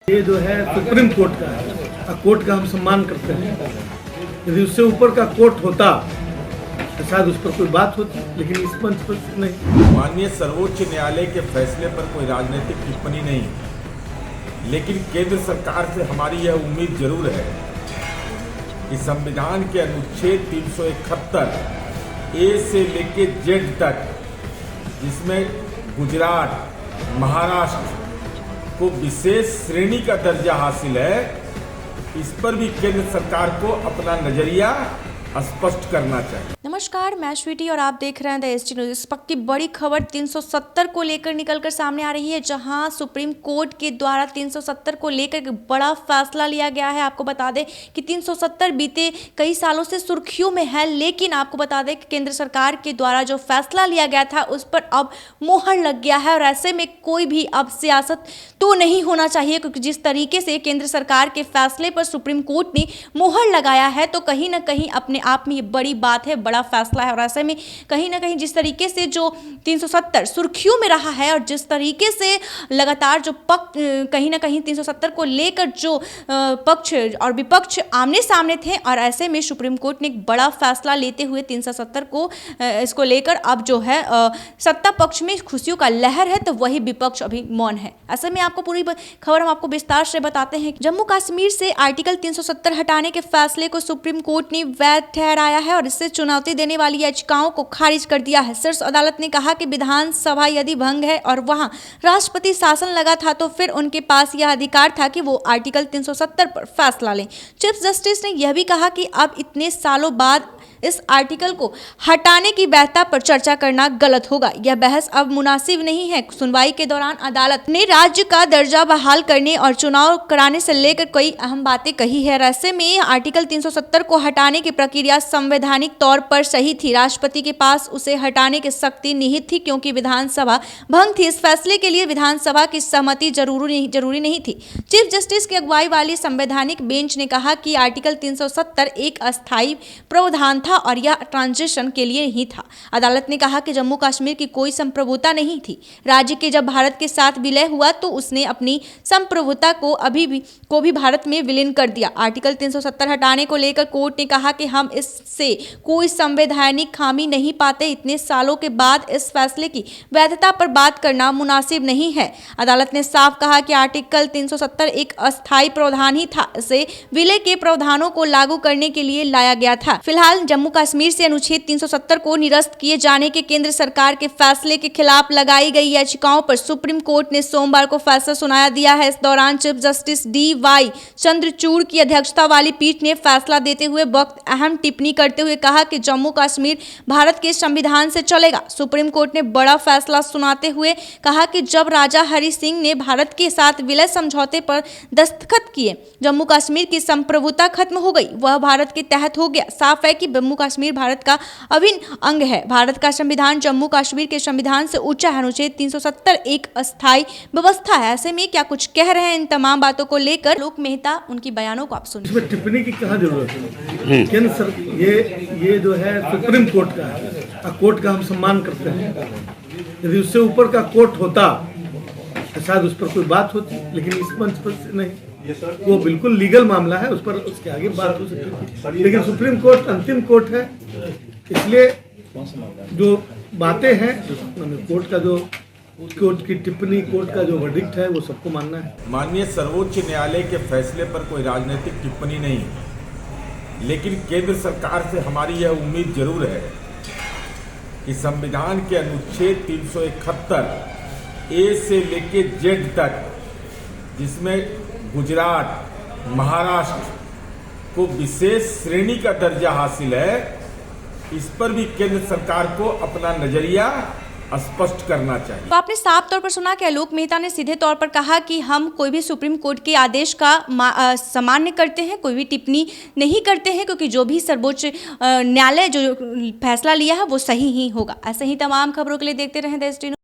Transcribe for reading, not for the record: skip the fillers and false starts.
ये जो है सुप्रीम कोर्ट का है, कोर्ट का हम सम्मान करते हैं। यदि उससे ऊपर का कोर्ट होता तो शायद उस पर कोई बात होती, लेकिन इस मंच पर नहीं। माननीय सर्वोच्च न्यायालय के फैसले पर कोई राजनीतिक टिप्पणी नहीं, लेकिन केंद्र सरकार से हमारी यह उम्मीद जरूर है कि संविधान के अनुच्छेद 371 ए से लेके जेड तक, जिसमें गुजरात, महाराष्ट्र को विशेष श्रेणी का दर्जा हासिल है, इस पर भी केंद्र सरकार को अपना नजरिया स्पष्ट करना चाहिए। नमस्कार, मैं श्वेती और आप देख रहे हैं द एसटी न्यूज। इस वक्त की बड़ी खबर 370 को लेकर निकलकर सामने आ रही है, जहां सुप्रीम कोर्ट के द्वारा 370 को लेकर बड़ा फैसला लिया गया है। आपको बता दें कि 370 बीते कई सालों से सुर्खियों में है, लेकिन आपको बता दें कि केंद्र सरकार के द्वारा जो फैसला लिया गया था उस पर अब मोहर लग गया है। और ऐसे में कोई भी अब सियासत तो नहीं होना चाहिए, क्योंकि जिस तरीके से केंद्र सरकार के फैसले पर सुप्रीम कोर्ट ने मोहर लगाया है, तो कहीं ना कहीं अपने आप में ये बड़ी बात है, बड़ा फैसला है। और ऐसे में कहीं ना कहीं जिस तरीके से जो 370 सुर्खियों में रहा है और जिस तरीके से लगातार जो कहीं ना कहीं 370 को लेकर जो पक्ष और विपक्ष आमने सामने थे, और ऐसे में सुप्रीम कोर्ट ने एक बड़ा फैसला लेते हुए 370 को इसको लेकर अब जो है सत्ता पक्ष में खुशियों का लहर है, तो वही विपक्ष अभी मौन है। ऐसे में आपको पूरी खबर हम आपको विस्तार से बताते हैं। जम्मू कश्मीर से आर्टिकल 370 हटाने के फैसले को सुप्रीम कोर्ट ने वैध ठहराया है और इससे चुनौती देने वाली याचिकाओं को खारिज कर दिया है। शीर्ष अदालत ने कहा कि विधानसभा यदि भंग है और वहां राष्ट्रपति शासन लगा था, तो फिर उनके पास यह अधिकार था कि वो आर्टिकल 370 पर फैसला लें। चीफ जस्टिस ने यह भी कहा कि अब इतने सालों बाद इस आर्टिकल को हटाने की वैधता पर चर्चा करना गलत होगा। यह बहस अब मुनासिब नहीं है। सुनवाई के दौरान अदालत ने राज्य का दर्जा बहाल करने और चुनाव कराने से लेकर कई अहम बातें कही है। ऐसे में आर्टिकल 370 को हटाने की प्रक्रिया संवैधानिक तौर पर सही थी। राष्ट्रपति के पास उसे हटाने की शक्ति निहित थी, क्योंकि विधानसभा भंग थी। इस फैसले के लिए विधानसभा की सहमति जरूरी नहीं थी। चीफ जस्टिस की अगुवाई वाली संवैधानिक बेंच ने कहा कि आर्टिकल 370 एक अस्थायी प्रावधान था और यह ट्रांजिशन के लिए ही था। अदालत ने कहा कि जम्मू कश्मीर की कोई संप्रभुता नहीं थी। राज्य के जब भारत के साथ विलय हुआ तो उसने अपनी संप्रभुता को भी भारत में विलीन कर दिया। आर्टिकल 370 हटाने को लेकर कोर्ट ने कहा कि हम इससे कोई संवैधानिक खामी नहीं पाते। इतने सालों के बाद इस फैसले की वैधता पर बात करना मुनासिब नहीं है। अदालत ने साफ कहा कि आर्टिकल 370 एक अस्थायी प्रावधान ही था। इसे विलय के प्रावधानों को लागू करने के लिए लाया गया था। फिलहाल जम्मू कश्मीर से अनुच्छेद 370 को निरस्त किए जाने के केंद्र सरकार के फैसले के खिलाफ लगाई गई याचिकाओं पर सुप्रीम कोर्ट ने सोमवार को फैसला सुना दिया है। इस दौरान चीफ जस्टिस DY चंद्रचूड़ की अध्यक्षता वाली पीठ ने फैसला देते हुए वक्त अहम टिप्पणी करते हुए कहा कि जम्मू कश्मीर भारत के संविधान से चलेगा। सुप्रीम कोर्ट ने बड़ा फैसला सुनाते हुए कहा कि जब राजा हरि सिंह ने भारत के साथ विलय समझौते पर दस्तखत किए, जम्मू कश्मीर की संप्रभुता खत्म हो गई, वह भारत के तहत हो गया। साफ है कि जम्मू कश्मीर भारत का अभिन्न अंग है। भारत का संविधान जम्मू कश्मीर के संविधान से ऊंचा है। अनुच्छेद 370 एक अस्थायी व्यवस्था है। ऐसे में क्या कुछ कह रहे हैं इन तमाम बातों को लेकर लोक मेहता, उनकी बयानों को आप सुनिए। इसमें टिप्पणी की कहाँ जरूरत है? केंद्र ये जो है सुप्रीम कोर्ट का है, कोर्ट का हम सम्मान करते हैं। यदि उससे ऊपर का कोर्ट होता तो शायद उस पर कोई बात होती, लेकिन इस मंच पर नहीं। वो बिल्कुल लीगल मामला है, उस पर उसके आगे बात हो सकती है, लेकिन सुप्रीम कोर्ट अंतिम कोर्ट है। इसलिए जो बातें हैं कोर्ट की टिप्पणी, कोर्ट का जो वर्डिक्ट है, वो सबको मानना है। माननीय सर्वोच्च न्यायालय के फैसले पर कोई राजनीतिक टिप्पणी नहीं, लेकिन केंद्र सरकार से हमारी यह उम्मीद जरूर है कि संविधान के अनुच्छेद 371 ए से लेके जेड तक, जिसमें गुजरात, महाराष्ट्र को विशेष श्रेणी का दर्जा हासिल है, इस पर भी केंद्र सरकार को अपना नजरिया स्पष्ट करना चाहिए। तो आपने साफ तौर पर सुना कि आलोक मेहता ने सीधे तौर पर कहा कि हम कोई भी सुप्रीम कोर्ट के आदेश का सम्मान करते हैं, कोई भी टिप्पणी नहीं करते हैं, क्योंकि जो भी सर्वोच्च न्यायालय जो फैसला लिया है वो सही ही होगा। ऐसे ही तमाम खबरों के लिए देखते रहें द एसटी न्यूज।